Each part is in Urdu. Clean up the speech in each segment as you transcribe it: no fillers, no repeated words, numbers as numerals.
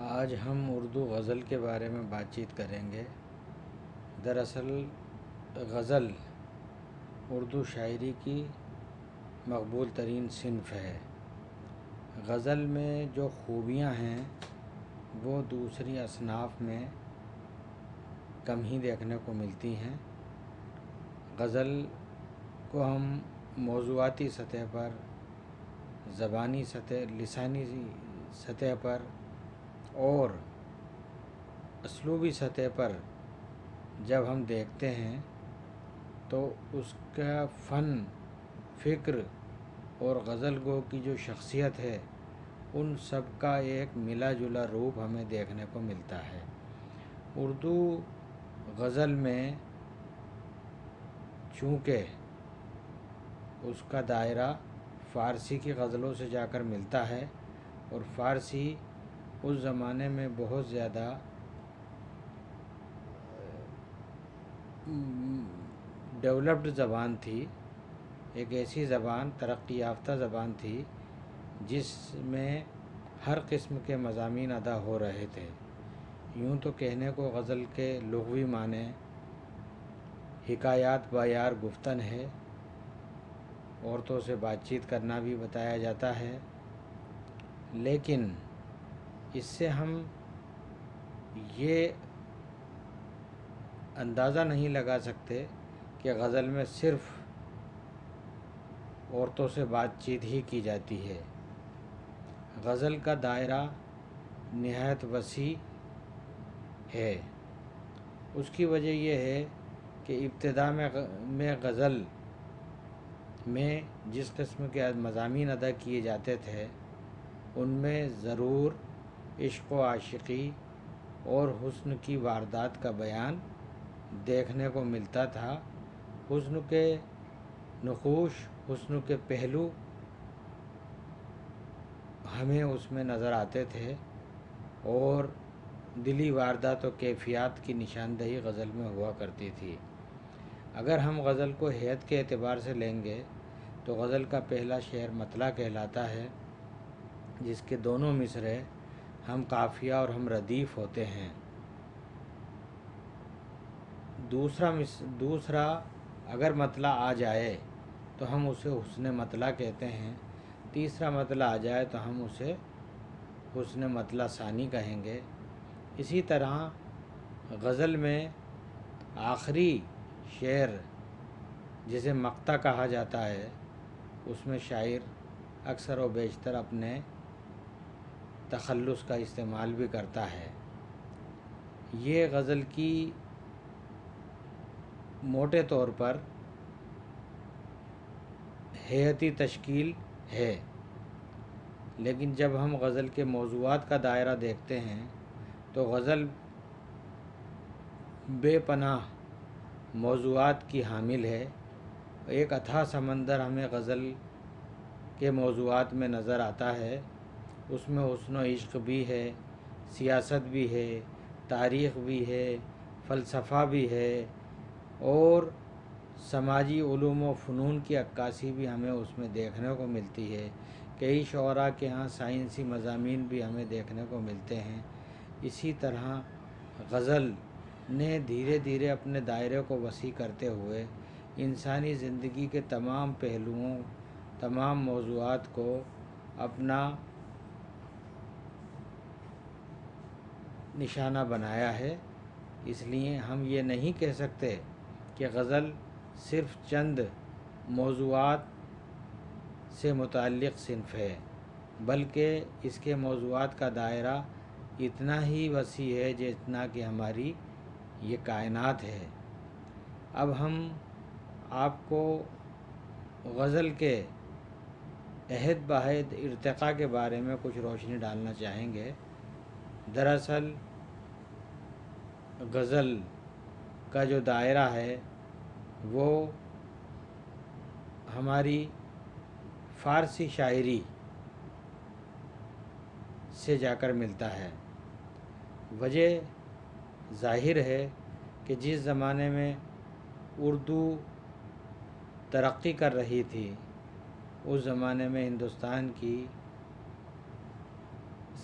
آج ہم اردو غزل کے بارے میں بات چیت کریں گے۔ دراصل غزل اردو شاعری کی مقبول ترین صنف ہے۔ غزل میں جو خوبیاں ہیں وہ دوسری اصناف میں کم ہی دیکھنے کو ملتی ہیں۔ غزل کو ہم موضوعاتی سطح پر، زبانی سطح، لسانی سطح پر اور اسلوبی سطح پر جب ہم دیکھتے ہیں تو اس کا فن، فکر اور غزل گو کی جو شخصیت ہے ان سب کا ایک ملا جلا روپ ہمیں دیکھنے کو ملتا ہے۔ اردو غزل میں چونکہ اس کا دائرہ فارسی کی غزلوں سے جا کر ملتا ہے اور فارسی اس زمانے میں بہت زیادہ ڈیولپڈ زبان تھی، ایک ایسی زبان، ترقی یافتہ زبان تھی جس میں ہر قسم کے مضامین ادا ہو رہے تھے۔ یوں تو کہنے کو غزل کے لغوی معنی حکایات با یار گفتن ہے، عورتوں سے بات چیت کرنا بھی بتایا جاتا ہے، لیکن اس سے ہم یہ اندازہ نہیں لگا سکتے کہ غزل میں صرف عورتوں سے بات چیت ہی کی جاتی ہے۔ غزل کا دائرہ نہایت وسیع ہے۔ اس کی وجہ یہ ہے کہ ابتدا میں غزل میں جس قسم کے مضامین ادا کیے جاتے تھے ان میں ضرور عشق و عاشقی اور حسن کی واردات کا بیان دیکھنے کو ملتا تھا۔ حسن کے نقوش، حسن کے پہلو ہمیں اس میں نظر آتے تھے اور دلی واردات و کیفیات کی نشاندہی غزل میں ہوا کرتی تھی۔ اگر ہم غزل کو ہیئت کے اعتبار سے لیں گے تو غزل کا پہلا شعر مطلع کہلاتا ہے، جس کے دونوں مصرعے ہم قافیہ اور ہم ردیف ہوتے ہیں۔ دوسرا اگر مطلع آ جائے تو ہم اسے حسن مطلع کہتے ہیں، تیسرا مطلع آ جائے تو ہم اسے حسن مطلع ثانی کہیں گے۔ اسی طرح غزل میں آخری شعر جسے مقطع کہا جاتا ہے اس میں شاعر اکثر و بیشتر اپنے تخلص کا استعمال بھی کرتا ہے۔ یہ غزل کی موٹے طور پر ہیئتی تشکیل ہے، لیکن جب ہم غزل کے موضوعات کا دائرہ دیکھتے ہیں تو غزل بے پناہ موضوعات کی حامل ہے۔ ایک اتھاہ سمندر ہمیں غزل کے موضوعات میں نظر آتا ہے۔ اس میں حسن و عشق بھی ہے، سیاست بھی ہے، تاریخ بھی ہے، فلسفہ بھی ہے اور سماجی علوم و فنون کی عکاسی بھی ہمیں اس میں دیکھنے کو ملتی ہے۔ کئی شعراء کے ہاں سائنسی مضامین بھی ہمیں دیکھنے کو ملتے ہیں۔ اسی طرح غزل نے دھیرے دھیرے اپنے دائرے کو وسیع کرتے ہوئے انسانی زندگی کے تمام پہلوؤں، تمام موضوعات کو اپنا نشانہ بنایا ہے۔ اس لیے ہم یہ نہیں کہہ سکتے کہ غزل صرف چند موضوعات سے متعلق صنف ہے، بلکہ اس کے موضوعات کا دائرہ اتنا ہی وسیع ہے جتنا کہ ہماری یہ کائنات ہے۔ اب ہم آپ کو غزل کے عہد بعہد ارتقاء کے بارے میں کچھ روشنی ڈالنا چاہیں گے۔ دراصل غزل کا جو دائرہ ہے وہ ہماری فارسی شاعری سے جا کر ملتا ہے۔ وجہ ظاہر ہے کہ جس زمانے میں اردو ترقی کر رہی تھی اس زمانے میں ہندوستان کی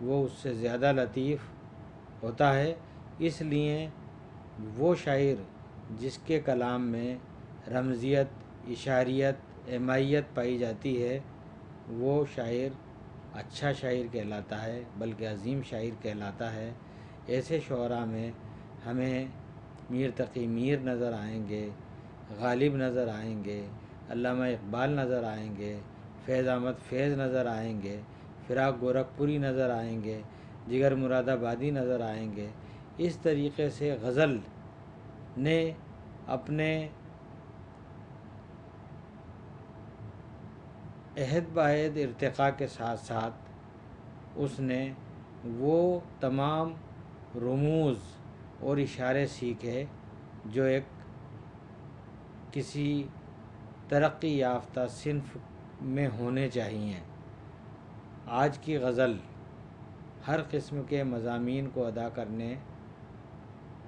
وہ اس سے زیادہ لطیف ہوتا ہے۔ اس لیے وہ شاعر جس کے کلام میں رمزیت، اشاریت، ایمائیت پائی جاتی ہے وہ شاعر اچھا شاعر کہلاتا ہے، بلکہ عظیم شاعر کہلاتا ہے۔ ایسے شعراء میں ہمیں میر تقی میر نظر آئیں گے، غالب نظر آئیں گے، علامہ اقبال نظر آئیں گے، فیض احمد فیض نظر آئیں گے، فراق گورکھپوری نظر آئیں گے، جگر مراد آبادی نظر آئیں گے۔ اس طریقے سے غزل نے اپنے عہد بعہد ارتقاء کے ساتھ ساتھ اس نے وہ تمام رموز اور اشارے سیکھے جو ایک کسی ترقی یافتہ صنف میں ہونے چاہئیں۔ آج کی غزل ہر قسم کے مضامین کو ادا کرنے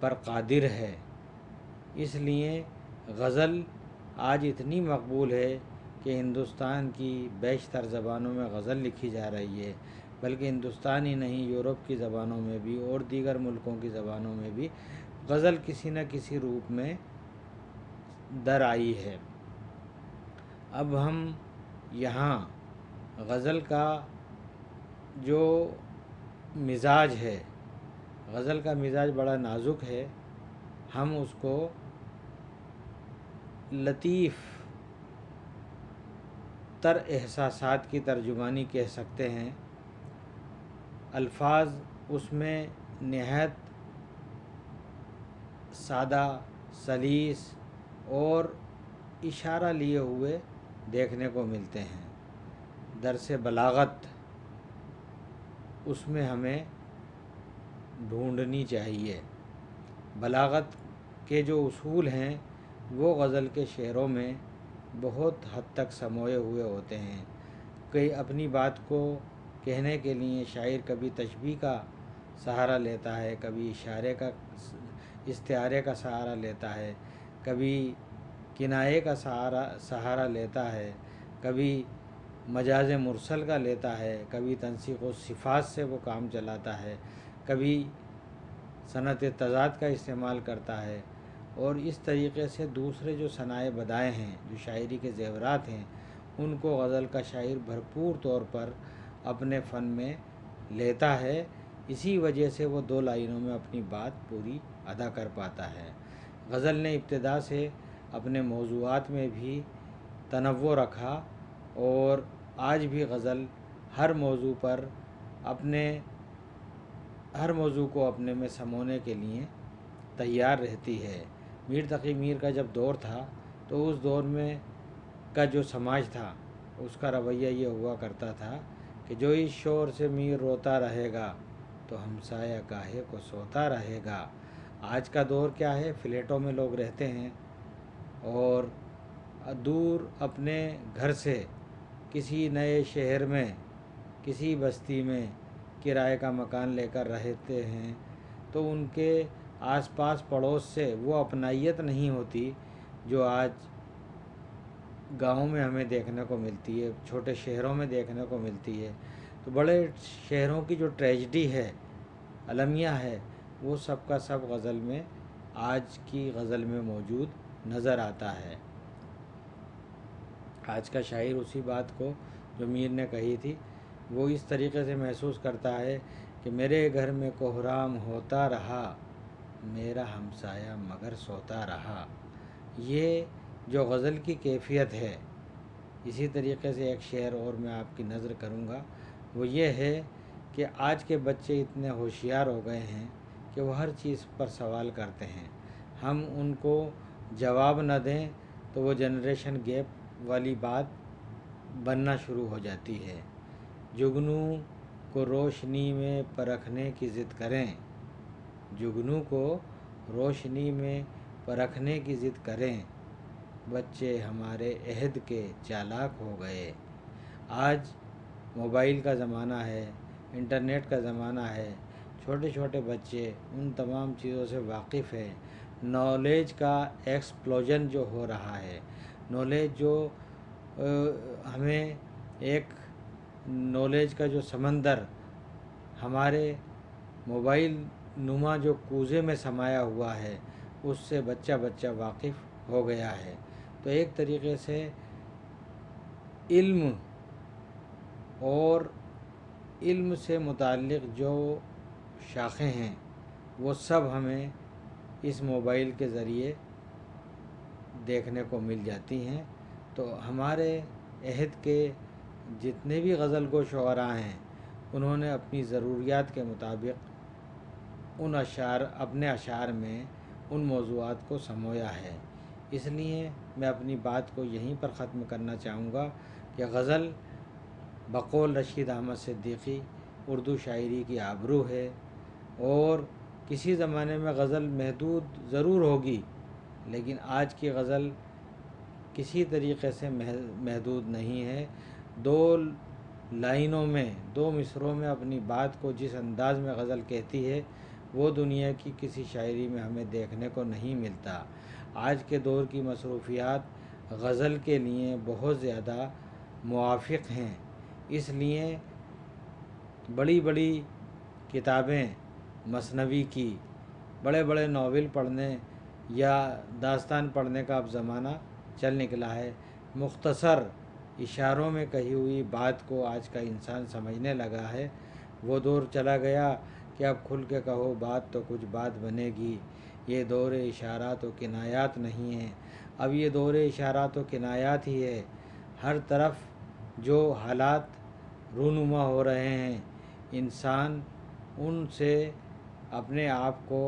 پر قادر ہے، اس لیے غزل آج اتنی مقبول ہے کہ ہندوستان کی بیشتر زبانوں میں غزل لکھی جا رہی ہے، بلکہ ہندوستان ہی نہیں، یورپ کی زبانوں میں بھی اور دیگر ملکوں کی زبانوں میں بھی غزل کسی نہ کسی روپ میں در آئی ہے۔ اب ہم یہاں غزل کا جو مزاج ہے، غزل کا مزاج بڑا نازک ہے، ہم اس کو لطیف تر احساسات کی ترجمانی کہہ سکتے ہیں۔ الفاظ اس میں نہایت سادہ، سلیس اور اشارہ لیے ہوئے دیکھنے کو ملتے ہیں۔ درس بلاغت اس میں ہمیں ڈھونڈنی چاہیے۔ بلاغت کے جو اصول ہیں وہ غزل کے شعروں میں بہت حد تک سموئے ہوئے ہوتے ہیں۔ کہ اپنی بات کو کہنے کے لیے شاعر کبھی تشبیہ کا سہارا لیتا ہے، کبھی اشارے کا استعارے کا سہارا لیتا ہے، کبھی کنایے کا سہارا لیتا ہے، کبھی مجاز مرسل کا لیتا ہے، کبھی تنسیق و صفات سے وہ کام چلاتا ہے، کبھی صنعت تضاد کا استعمال کرتا ہے، اور اس طریقے سے دوسرے جو صنائع بدائع ہیں، جو شاعری کے زیورات ہیں، ان کو غزل کا شاعر بھرپور طور پر اپنے فن میں لیتا ہے۔ اسی وجہ سے وہ 2 لائنوں میں اپنی بات پوری ادا کر پاتا ہے۔ غزل نے ابتدا سے اپنے موضوعات میں بھی تنوع رکھا، اور آج بھی غزل ہر موضوع کو اپنے میں سمونے کے لیے تیار رہتی ہے۔ میر تقی میر کا جب دور تھا تو اس دور میں کا جو سماج تھا اس کا رویہ یہ ہوا کرتا تھا کہ جو اس شور سے میر روتا رہے گا تو ہمسایہ کاہے کو سوتا رہے گا۔ آج کا دور کیا ہے، فلیٹوں میں لوگ رہتے ہیں اور دور اپنے گھر سے کسی نئے شہر میں، کسی بستی میں کرائے کا مکان لے کر رہتے ہیں، تو ان کے آس پاس پڑوس سے وہ اپنائیت نہیں ہوتی جو آج گاؤں میں ہمیں دیکھنے کو ملتی ہے، چھوٹے شہروں میں دیکھنے کو ملتی ہے۔ تو بڑے شہروں کی جو ٹریجڈی ہے، المیہ ہے، وہ سب کا سب غزل میں، آج کی غزل میں موجود نظر آتا ہے۔ آج کا شاعر اسی بات کو جو میر نے کہی تھی وہ اس طریقے سے محسوس کرتا ہے کہ میرے گھر میں کوہرام ہوتا رہا، میرا ہمسایہ مگر سوتا رہا۔ یہ جو غزل کی کیفیت ہے، اسی طریقے سے ایک شعر اور میں آپ کی نظر کروں گا، وہ یہ ہے کہ آج کے بچے اتنے ہوشیار ہو گئے ہیں کہ وہ ہر چیز پر سوال کرتے ہیں، ہم ان کو جواب نہ دیں تو وہ جنریشن گیپ والی بات بننا شروع ہو جاتی ہے۔ جگنو کو روشنی میں پرکھنے کی ضد کریں، جگنو کو روشنی میں پرکھنے کی ضد کریں، بچے ہمارے عہد کے چالاک ہو گئے۔ آج موبائل کا زمانہ ہے، انٹرنیٹ کا زمانہ ہے، چھوٹے چھوٹے بچے ان تمام چیزوں سے واقف ہیں۔ نالج کا ایکسپلوژن جو ہو رہا ہے، نالج جو ہمیں ایک نالج کا جو سمندر ہمارے موبائل نما جو کوزے میں سمایا ہوا ہے اس سے بچہ بچہ واقف ہو گیا ہے۔ تو ایک طریقے سے علم اور علم سے متعلق جو شاخیں ہیں وہ سب ہمیں اس موبائل کے ذریعے دیکھنے کو مل جاتی ہیں۔ تو ہمارے عہد کے جتنے بھی غزل گو شعراء ہیں انہوں نے اپنی ضروریات کے مطابق اپنے اشعار میں ان موضوعات کو سمویا ہے۔ اس لیے میں اپنی بات کو یہیں پر ختم کرنا چاہوں گا کہ غزل بقول رشید احمد صدیقی اردو شاعری کی آبرو ہے، اور کسی زمانے میں غزل محدود ضرور ہوگی، لیکن آج کی غزل کسی طریقے سے محدود نہیں ہے۔ دو لائنوں میں، دو مصروں میں اپنی بات کو جس انداز میں غزل کہتی ہے وہ دنیا کی کسی شاعری میں ہمیں دیکھنے کو نہیں ملتا۔ آج کے دور کی مصروفیات غزل کے لیے بہت زیادہ موافق ہیں، اس لیے بڑی بڑی کتابیں مثنوی کی، بڑے بڑے ناول پڑھنے یا داستان پڑھنے کا اب زمانہ چل نکلا ہے۔ مختصر اشاروں میں کہی ہوئی بات کو آج کا انسان سمجھنے لگا ہے۔ وہ دور چلا گیا کہ اب کھل کے کہو بات تو کچھ بات بنے گی، یہ دور اشارات و کنایات نہیں ہے۔ اب یہ دور اشارات و کنایات ہی ہے۔ ہر طرف جو حالات رونما ہو رہے ہیں انسان ان سے اپنے آپ کو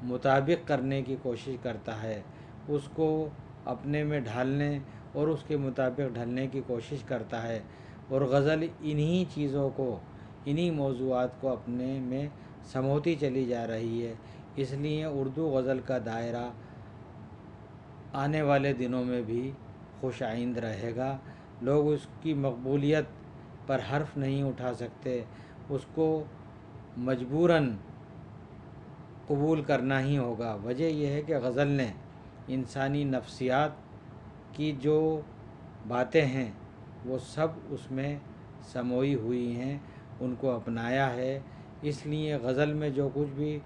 مطابق کرنے کی کوشش کرتا ہے، اس کو اپنے میں ڈھالنے اور اس کے مطابق ڈھلنے کی کوشش کرتا ہے، اور غزل انہی چیزوں کو، انہی موضوعات کو اپنے میں سموتی چلی جا رہی ہے۔ اس لیے اردو غزل کا دائرہ آنے والے دنوں میں بھی خوش آئند رہے گا۔ لوگ اس کی مقبولیت پر حرف نہیں اٹھا سکتے، اس کو مجبوراً قبول کرنا ہی ہوگا۔ وجہ یہ ہے کہ غزل نے انسانی نفسیات کی جو باتیں ہیں وہ سب اس میں سموئی ہوئی ہیں، ان کو اپنایا ہے۔ اس لیے غزل میں جو کچھ بھی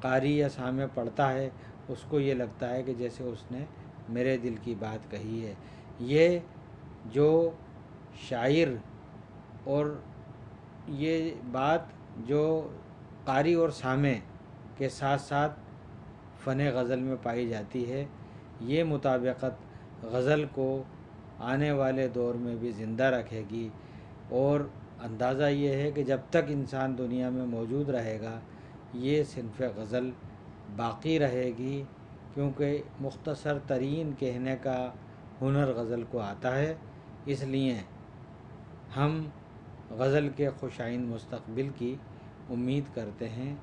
قاری یا سامع پڑھتا ہے اس کو یہ لگتا ہے کہ جیسے اس نے میرے دل کی بات کہی ہے۔ یہ جو شاعر اور یہ بات جو قاری اور سامع کے ساتھ ساتھ فن غزل میں پائی جاتی ہے، یہ مطابقت غزل کو آنے والے دور میں بھی زندہ رکھے گی، اور اندازہ یہ ہے کہ جب تک انسان دنیا میں موجود رہے گا یہ صنف غزل باقی رہے گی، کیونکہ مختصر ترین کہنے کا ہنر غزل کو آتا ہے۔ اس لیے ہم غزل کے خوش آئند مستقبل کی امید کرتے ہیں۔